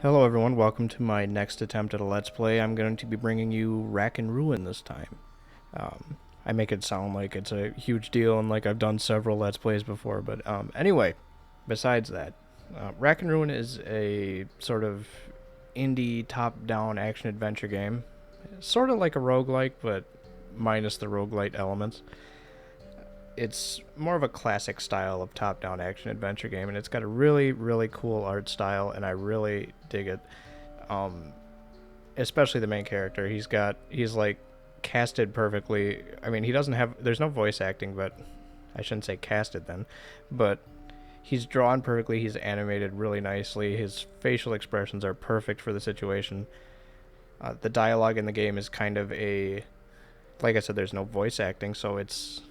Hello everyone, welcome to my next attempt at a Let's Play. I'm going to be bringing you Rack and Ruin this time. I make it sound like it's a huge deal and like I've done several Let's Plays before, but anyway, besides that, Rack and Ruin is a sort of indie top-down action-adventure game. Sort of like a roguelike, but minus the roguelite elements. It's more of a classic style of top-down action-adventure game, and it's got a really, really cool art style, and I really dig it. Um, Especially the main character. He's like casted perfectly. I mean, he doesn't have, there's no voice acting, but I shouldn't say casted then, but he's drawn perfectly. He's animated really nicely. His facial expressions are perfect for the situation. The dialogue in the game is kind of like I said, there's no voice acting, so it's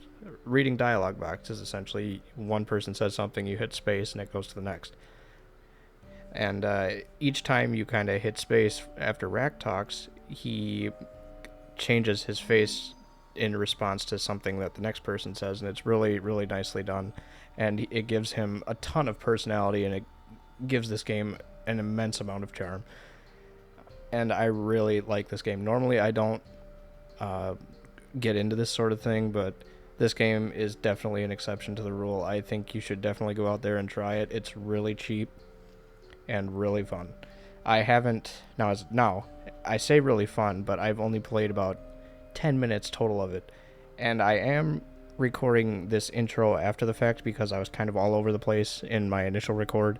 reading dialogue boxes essentially. One person says something, you hit space, and it goes to the next. And each time you kind of hit space after Rack talks, he changes his face in response to something that the next person says, and it's really, really nicely done. And it gives him a ton of personality, and it gives this game an immense amount of charm. And I really like this game. Normally, I don't get into this sort of thing, but this game is definitely an exception to the rule. I think you should definitely go out there and try it. It's really cheap and really fun. I haven't now I say really fun, but I've only played about 10 minutes total of it. And I am recording this intro after the fact because I was kind of all over the place in my initial record.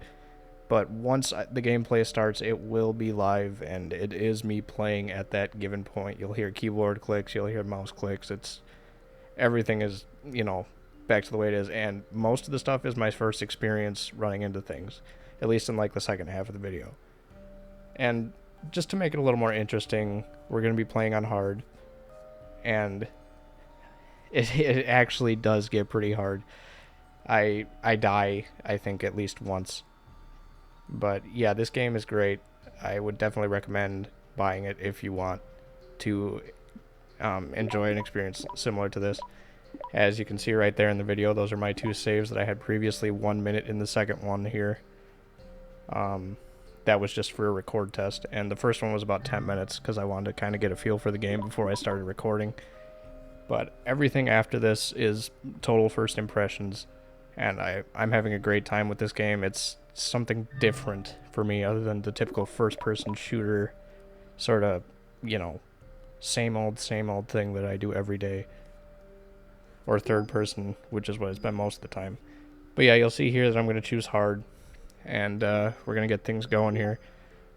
But once the gameplay starts, it will be live, and it is me playing at that given point. You'll hear keyboard clicks, you'll hear mouse clicks. Everything is, back to the way it is, and most of the stuff is my first experience running into things, at least in like the second half of the video. And just to make it a little more interesting, we're going to be playing on hard, and it actually does get pretty hard. I die, I think, at least once. But yeah, this game is great. I would definitely recommend buying it if you want to enjoy an experience similar to this. As you can see right there in the video, those are my two saves that I had previously. 1 minute in the second one here. That was just for a record test, and the first one was about 10 minutes because I wanted to kind of get a feel for the game before I started recording. But everything after this is total first impressions, and I'm having a great time with this game. It's something different for me other than the typical first-person shooter sort of, same old thing that I do every day. Or third person, which is what it's been most of the time. But yeah, you'll see here that I'm going to choose hard, and we're going to get things going here.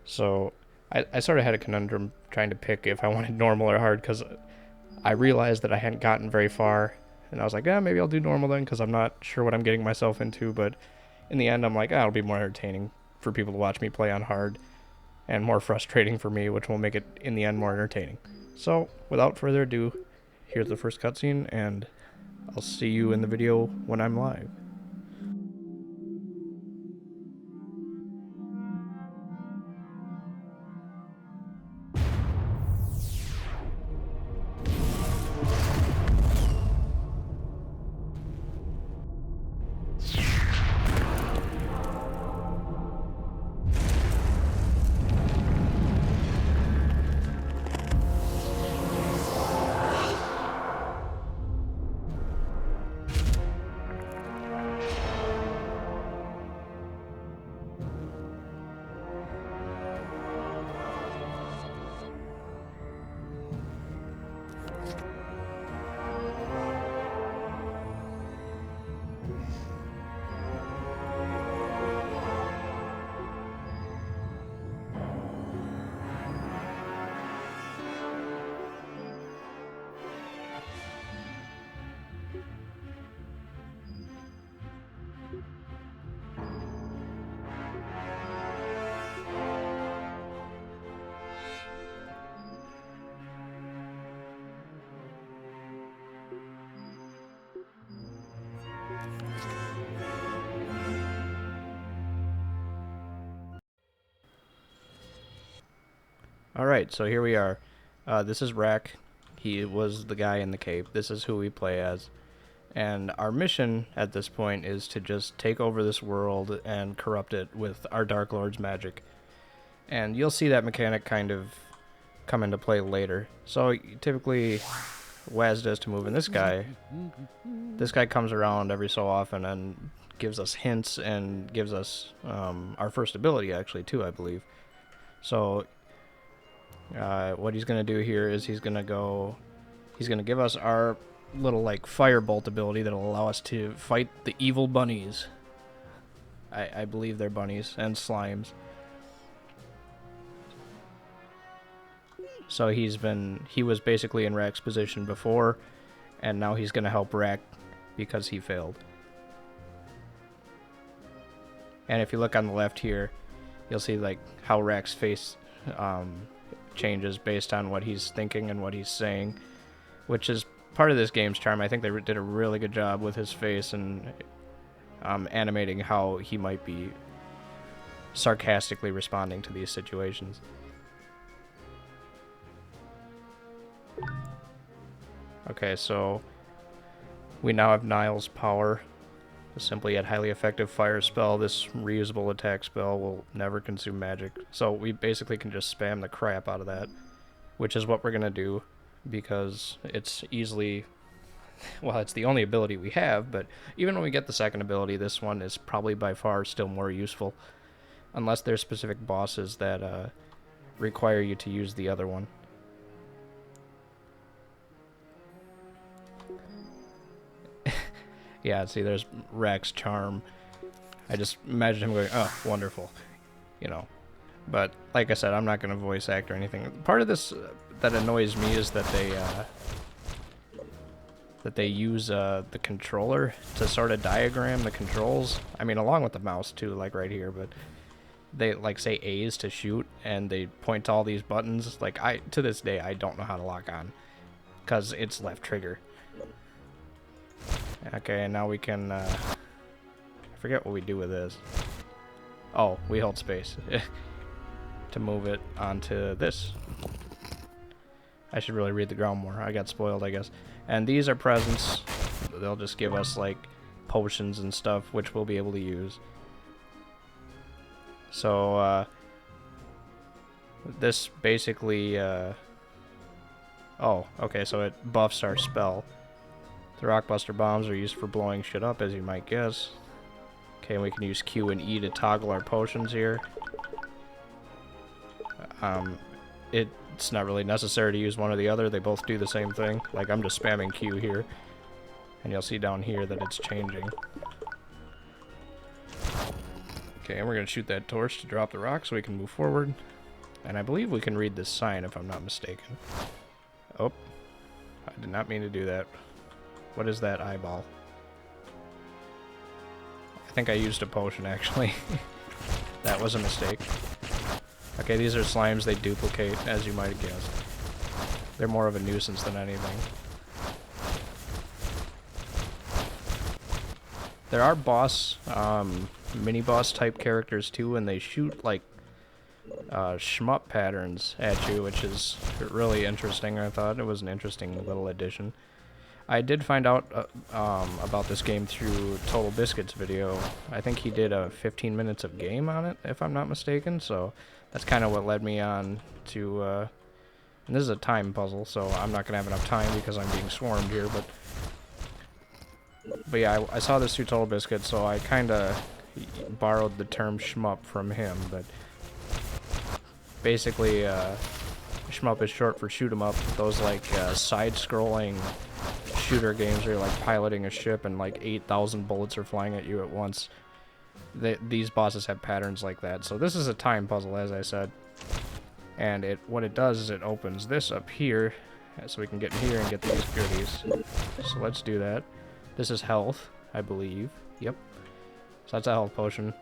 So I sort of had a conundrum trying to pick if I wanted normal or hard, because I realized that I hadn't gotten very far, and I was like, maybe I'll do normal then, because I'm not sure what I'm getting myself into. But in the end, I'm like, it'll be more entertaining for people to watch me play on hard, and more frustrating for me, which will make it, in the end, more entertaining. So, without further ado, here's the first cutscene, and I'll see you in the video when I'm live. Alright, so here we are. This is Rack. He was the guy in the cave. This is who we play as. And our mission at this point is to just take over this world and corrupt it with our Dark Lord's magic. And you'll see that mechanic kind of come into play later. So typically, Waz does to move in this guy comes around every so often and gives us hints and gives us our first ability actually too, I believe. So what he's gonna do here is he's gonna give us our little like firebolt ability that'll allow us to fight the evil bunnies. I believe they're bunnies and slimes. So he was basically in Rack's position before, and now he's gonna help Rack because he failed. And if you look on the left here, you'll see like how Rack's face changes based on what he's thinking and what he's saying, which is part of this game's charm. I think they did a really good job with his face and animating how he might be sarcastically responding to these situations. Okay, so we now have Niall's power. Simply yet highly effective fire spell. This reusable attack spell will never consume magic. So we basically can just spam the crap out of that, which is what we're going to do because it's easily... Well, it's the only ability we have, but even when we get the second ability, this one is probably by far still more useful. Unless there's specific bosses that require you to use the other one. Yeah, see, there's Rack's charm. I just imagine him going, oh, wonderful. You know. But, like I said, I'm not going to voice act or anything. Part of this that annoys me is that they use the controller to sort of diagram the controls. I mean, along with the mouse, too, like right here. But they, like, say A's to shoot, and they point to all these buttons. Like, to this day, I don't know how to lock on. Because it's left trigger. Okay, and now we can, I forget what we do with this. Oh, we hold space to move it onto this. I should really read the ground more. I got spoiled, I guess. And these are presents. They'll just give us, like, potions and stuff, which we'll be able to use. So, this basically, oh, okay, so it buffs our spell. The Rockbuster bombs are used for blowing shit up, as you might guess. Okay, and we can use Q and E to toggle our potions here. It's not really necessary to use one or the other. They both do the same thing. Like, I'm just spamming Q here. And you'll see down here that it's changing. Okay, and we're going to shoot that torch to drop the rock so we can move forward. And I believe we can read this sign, if I'm not mistaken. Oh, I did not mean to do that. What is that eyeball? I think I used a potion, actually. That was a mistake. Okay, these are slimes. They duplicate, as you might have guessed. They're more of a nuisance than anything. There are boss, mini-boss type characters, too, and they shoot, like, shmup patterns at you, which is really interesting. I thought it was an interesting little addition. I did find out about this game through Total Biscuit's video. I think he did 15 minutes of game on it, if I'm not mistaken, so that's kind of what led me on to, and this is a time puzzle, so I'm not going to have enough time because I'm being swarmed here, but yeah, I saw this through Total Biscuit, so I kind of borrowed the term shmup from him, but basically, shmup is short for shoot 'em up, those like side-scrolling shooter games where you're like piloting a ship and like 8,000 bullets are flying at you at once. These bosses have patterns like that. So this is a time puzzle, as I said. And what it does is it opens this up here, so we can get in here and get these goodies. So let's do that. This is health, I believe. Yep. So that's a health potion.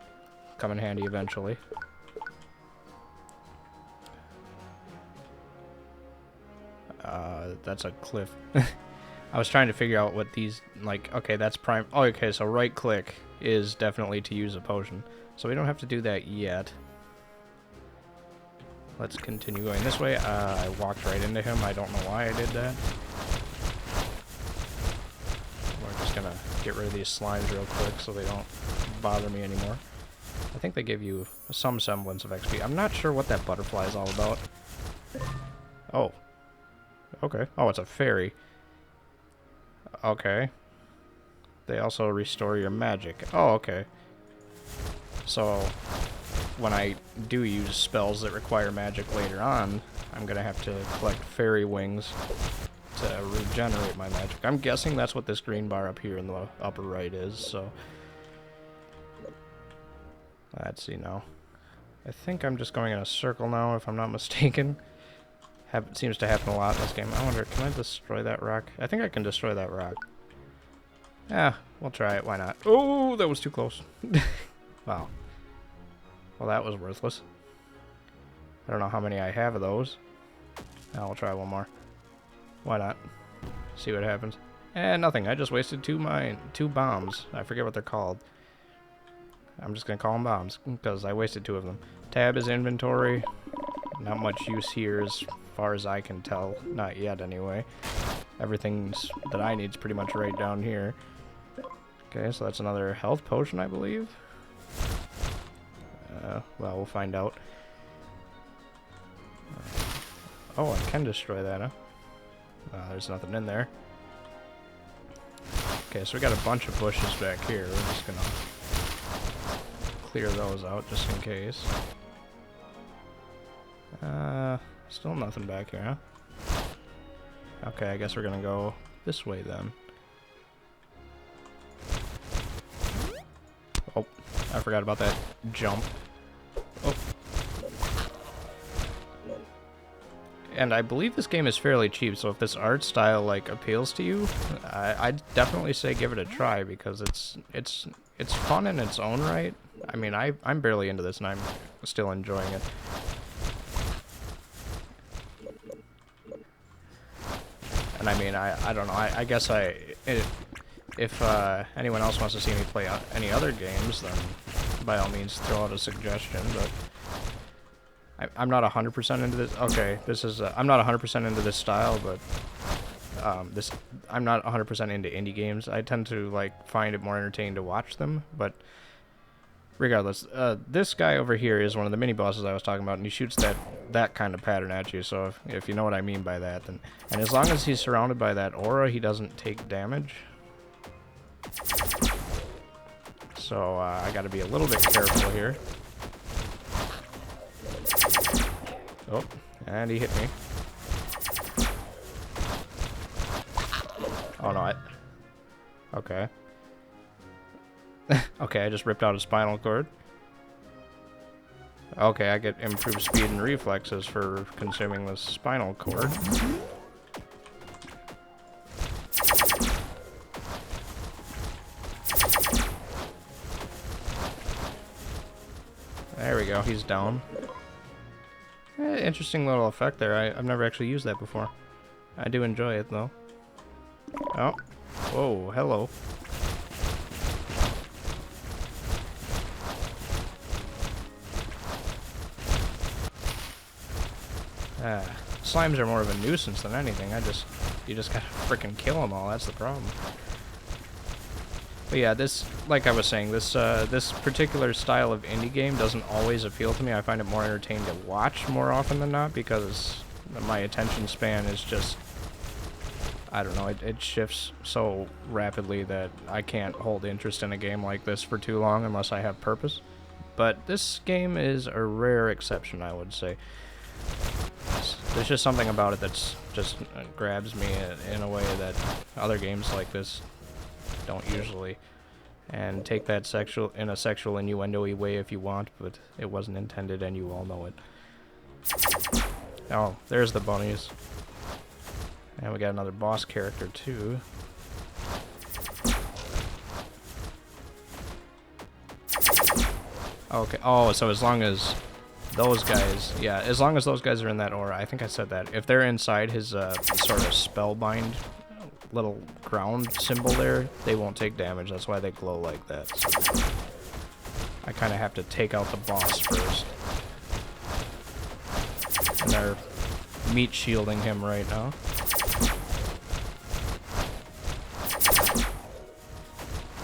Come in handy eventually. That's a cliff. I was trying to figure out what these, like, okay, that's prime. Oh, okay, so right click is definitely to use a potion. So we don't have to do that yet. Let's continue going this way. I walked right into him. I don't know why I did that. We're just gonna get rid of these slimes real quick so they don't bother me anymore. I think they give you some semblance of XP. I'm not sure what that butterfly is all about. Oh. Okay. Oh, it's a fairy. Okay. They also restore your magic. Oh, okay. So, when I do use spells that require magic later on, I'm gonna have to collect fairy wings to regenerate my magic. I'm guessing that's what this green bar up here in the upper right is, so... Let's see now. I think I'm just going in a circle now, if I'm not mistaken. Seems to happen a lot in this game. I wonder, can I destroy that rock? I think I can destroy that rock. Yeah, we'll try it. Why not? Oh, that was too close. Wow. Well, that was worthless. I don't know how many I have of those. Now we'll try one more. Why not? See what happens. And nothing. I just wasted two bombs. I forget what they're called. I'm just gonna call them bombs because I wasted 2 of them. Tab is inventory. Not much use here as far as I can tell. Not yet, anyway. Everything's that I need is pretty much right down here. Okay, so that's another health potion, I believe. Well, we'll find out. Oh, I can destroy that, huh? There's nothing in there. Okay, so we got a bunch of bushes back here. We're just gonna clear those out just in case. Still nothing back here, huh? Okay, I guess we're gonna go this way then. Oh, I forgot about that jump. Oh. And I believe this game is fairly cheap, so if this art style like appeals to you, I'd definitely say give it a try because it's fun in its own right. I mean, I'm barely into this and I'm still enjoying it. And I mean, I don't know, I guess if anyone else wants to see me play any other games, then by all means throw out a suggestion, but I'm not 100% into this. Okay, this is, I'm not 100% into this style, but I'm not 100% into indie games. I tend to, like, find it more entertaining to watch them, but regardless, this guy over here is one of the mini-bosses I was talking about, and he shoots that kind of pattern at you, so if you know what I mean by that, then... And as long as he's surrounded by that aura, he doesn't take damage. So, I gotta be a little bit careful here. Oh, and he hit me. Oh, no, Okay. Okay, I just ripped out a spinal cord. Okay, I get improved speed and reflexes for consuming the spinal cord. There we go, he's down. Interesting little effect there. I've never actually used that before. I do enjoy it, though. Oh. Whoa, hello. Slimes are more of a nuisance than anything. You just gotta frickin' kill them all. That's the problem. But yeah, like I was saying, this particular style of indie game doesn't always appeal to me. I find it more entertaining to watch more often than not because my attention span is just, I don't know, it shifts so rapidly that I can't hold interest in a game like this for too long unless I have purpose. But this game is a rare exception, I would say. There's just something about it that's just grabs me in a way that other games like this don't usually. And take that in a sexual innuendo-y way if you want, but it wasn't intended and you all know it. Oh, there's the bunnies. And we got another boss character too. Okay, oh, so as long as those guys, yeah, as long as those guys are in that aura, I think I said that. If they're inside his sort of spellbind little ground symbol there, they won't take damage. That's why they glow like that. So I kind of have to take out the boss first. And they're meat shielding him right now.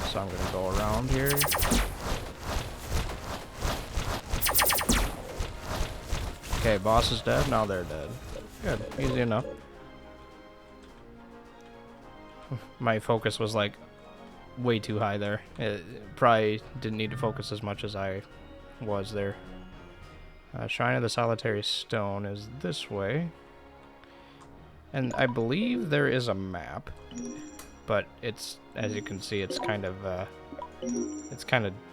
So I'm gonna go around here. Okay, boss is dead. Now they're dead. Good. Easy enough. My focus was like way too high there. It probably didn't need to focus as much as I was there. Shrine of the Solitary Stone is this way. And I believe there is a map, but it's, as you can see, it's kind of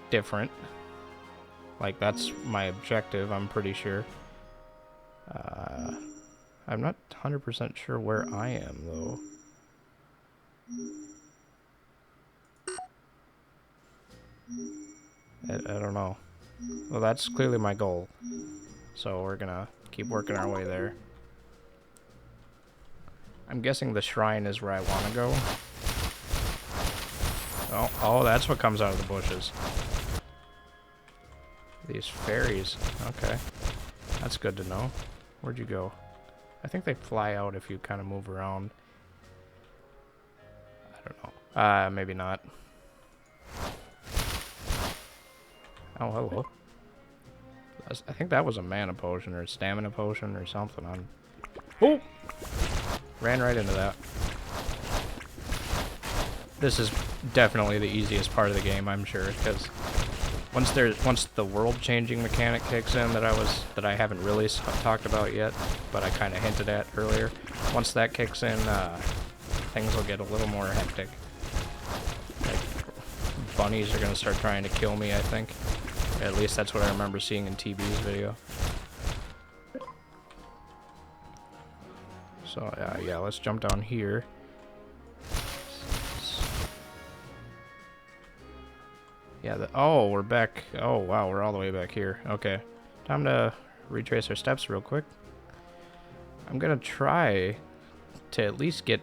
different. Like, that's my objective, I'm pretty sure. I'm not 100% sure where I am, though. I don't know. Well, that's clearly my goal. So we're gonna keep working our way there. I'm guessing the shrine is where I want to go. Oh, that's what comes out of the bushes. These fairies. Okay. That's good to know. Where'd you go? I think they fly out if you kind of move around. I don't know. Maybe not. Oh, hello. I think that was a mana potion or a stamina potion or something. Oh! Ran right into that. This is definitely the easiest part of the game, I'm sure, because once the world-changing mechanic kicks in that I haven't really talked about yet, but I kind of hinted at earlier. Once that kicks in, things will get a little more hectic. Like, bunnies are gonna start trying to kill me, I think. At least that's what I remember seeing in TB's video. So yeah, let's jump down here. Yeah, oh, we're back. Oh, wow, we're all the way back here. Okay. Time to retrace our steps real quick. I'm gonna try to at least get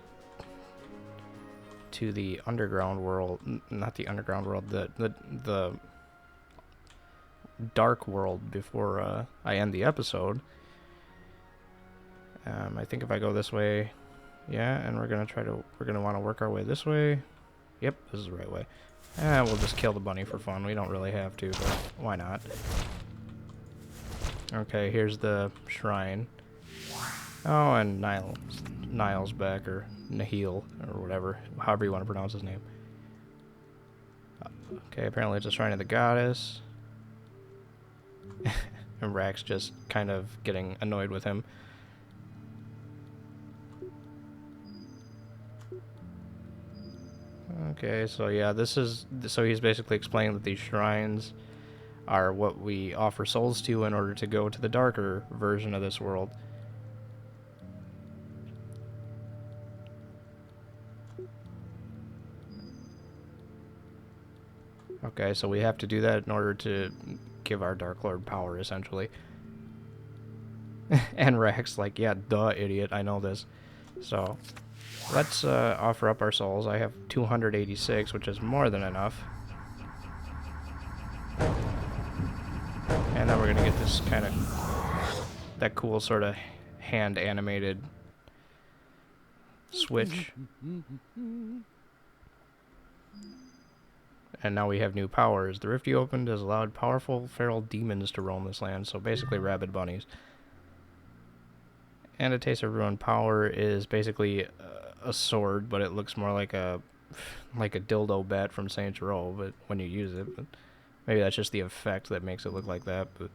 to the underground world. Not the underground world, the dark world before I end the episode. I think if I go this way, yeah, and we're gonna want to work our way this way. Yep, this is the right way. We'll just kill the bunny for fun. We don't really have to, but why not? Okay, here's the shrine. Oh, and Niall's back, or Nahil, or whatever, however you want to pronounce his name. Okay, apparently it's a shrine of the goddess. And Rack's just kind of getting annoyed with him. Okay, so yeah, so he's basically explaining that these shrines are what we offer souls to in order to go to the darker version of this world. Okay, so we have to do that in order to give our Dark Lord power, essentially. And Rex, like, yeah, duh, idiot, I know this. So, let's offer up our souls. I have 286, which is more than enough. And then we're gonna get this kind of, that cool sort of hand-animated switch. And now we have new powers. The rift you opened has allowed powerful feral demons to roam this land, so basically rabid bunnies. And a taste of ruined power is basically a sword, but it looks more like a dildo bat from Saints Row, but when you use it. But maybe that's just the effect that makes it look like that, but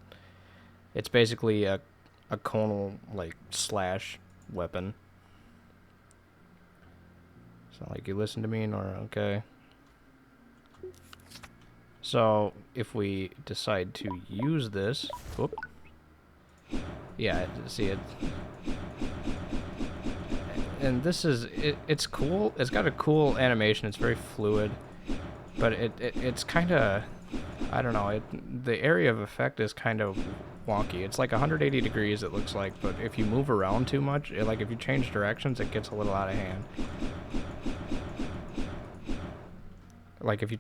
it's basically a conal, like, slash weapon. So, like, you listen to me, Nora, okay. So, if we decide to use this... Whoop. Yeah, see it. And this is... It's cool. It's got a cool animation. It's very fluid. But it's kind of... I don't know. The area of effect is kind of wonky. It's like 180 degrees, it looks like. But if you move around too much, like if you change directions, it gets a little out of hand. Like if you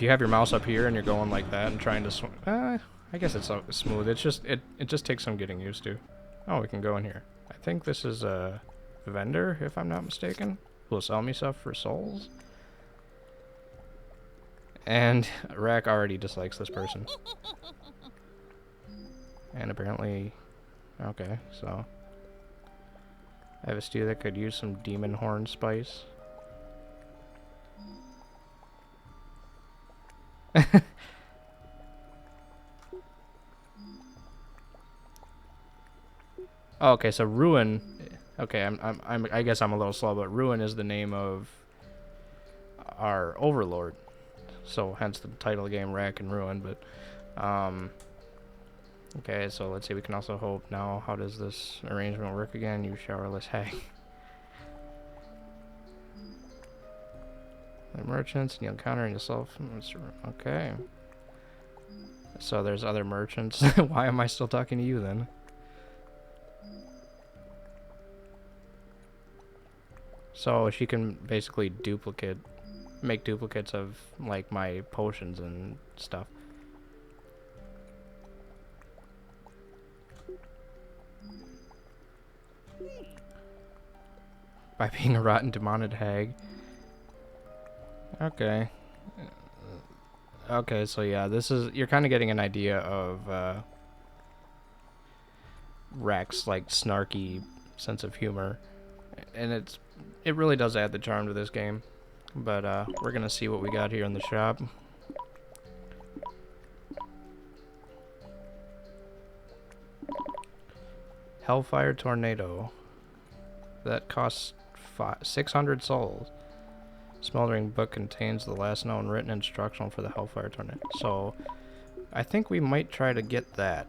have your mouse up here and you're going like that and trying to swing, I guess it's smooth. It's just, it just takes some getting used to. Oh, we can go in here. I think this is a vendor, if I'm not mistaken, who will sell me stuff for souls. And Rack already dislikes this person. And apparently Okay, so I have a stew that could use some demon horn spice. Oh, okay, so Ruin. Okay, I guess I'm a little slow, but Ruin is the name of our overlord. So hence the title of the game, Rack and Ruin. But okay, so let's see. We can also hope now. How does this arrangement work again? You showerless hag. The merchants, and you'll encounter yourself. Okay. So there's other merchants. Why am I still talking to you then? So she can basically make duplicates of like my potions and stuff. By being a rotten demoned hag. Okay. Okay, so yeah, you're kind of getting an idea of Rack's like snarky sense of humor, and it really does add the charm to this game. But we're gonna see what we got here in the shop. Hellfire Tornado. That costs 600 souls. Smoldering book contains the last known written instruction for the Hellfire Tornado. So I think we might try to get that,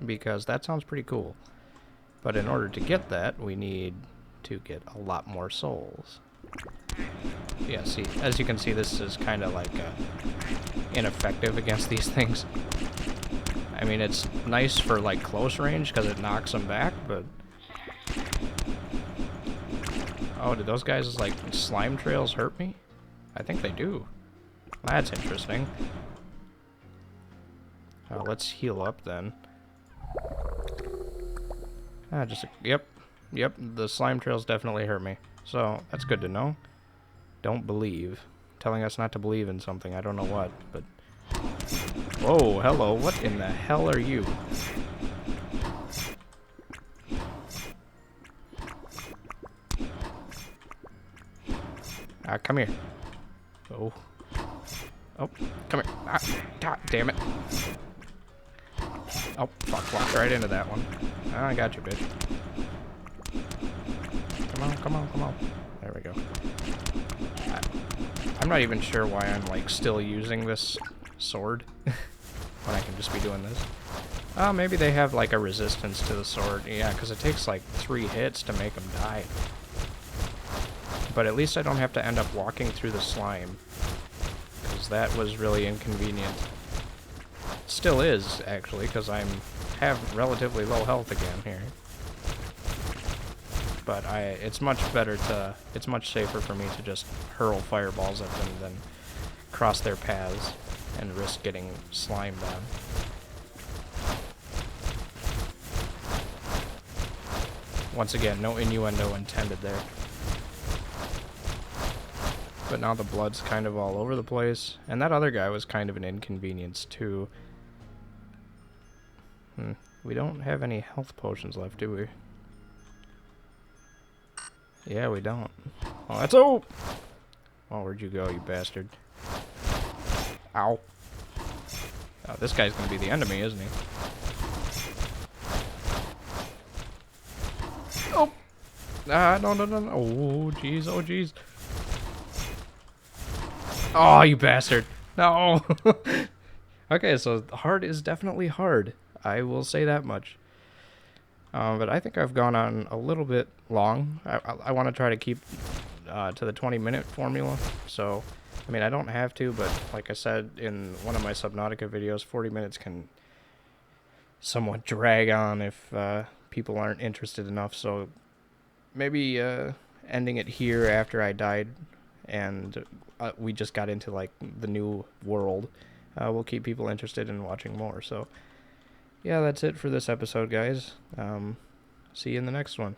because that sounds pretty cool. But in order to get that, we need to get a lot more souls. Yeah, see, as you can see, this is kind of like ineffective against these things. I mean, it's nice for like close range because it knocks them back, but... Oh, did those guys like slime trails hurt me? I think they do. That's interesting. Let's heal up then. Yep, the slime trails definitely hurt me. So, that's good to know. Don't believe. Telling us not to believe in something, I don't know what, but... Whoa, hello, what in the hell are you? Come here. Oh. Oh, come here. God damn it. Oh, fuck, walked right into that one. I got you, bitch. Come on. There we go. I'm not even sure why I'm, like, still using this sword when I can just be doing this. Oh, maybe they have, like, a resistance to the sword. Yeah, because it takes, like, 3 hits to make them die. But at least I don't have to end up walking through the slime, because that was really inconvenient. It still is, actually, because I have relatively low health again here. But it's much safer for me to just hurl fireballs at them than cross their paths and risk getting slimed on. Once again, no innuendo intended there. But now the blood's kind of all over the place. And that other guy was kind of an inconvenience, too. We don't have any health potions left, do we? Yeah, we don't. Oh, that's... Oh! Oh, where'd you go, you bastard? Ow. Oh, this guy's gonna be the enemy, isn't he? Oh! No. Oh, jeez, oh, jeez. Oh, you bastard. No. Okay, so hard is definitely hard. I will say that much. But I think I've gone on a little bit long. I want to try to keep to the 20-minute formula. So, I mean, I don't have to, but like I said in one of my Subnautica videos, 40 minutes can somewhat drag on if people aren't interested enough. So maybe ending it here after I died and we just got into like the new world will keep people interested in watching more. So yeah, that's it for this episode, guys. See you in the next one.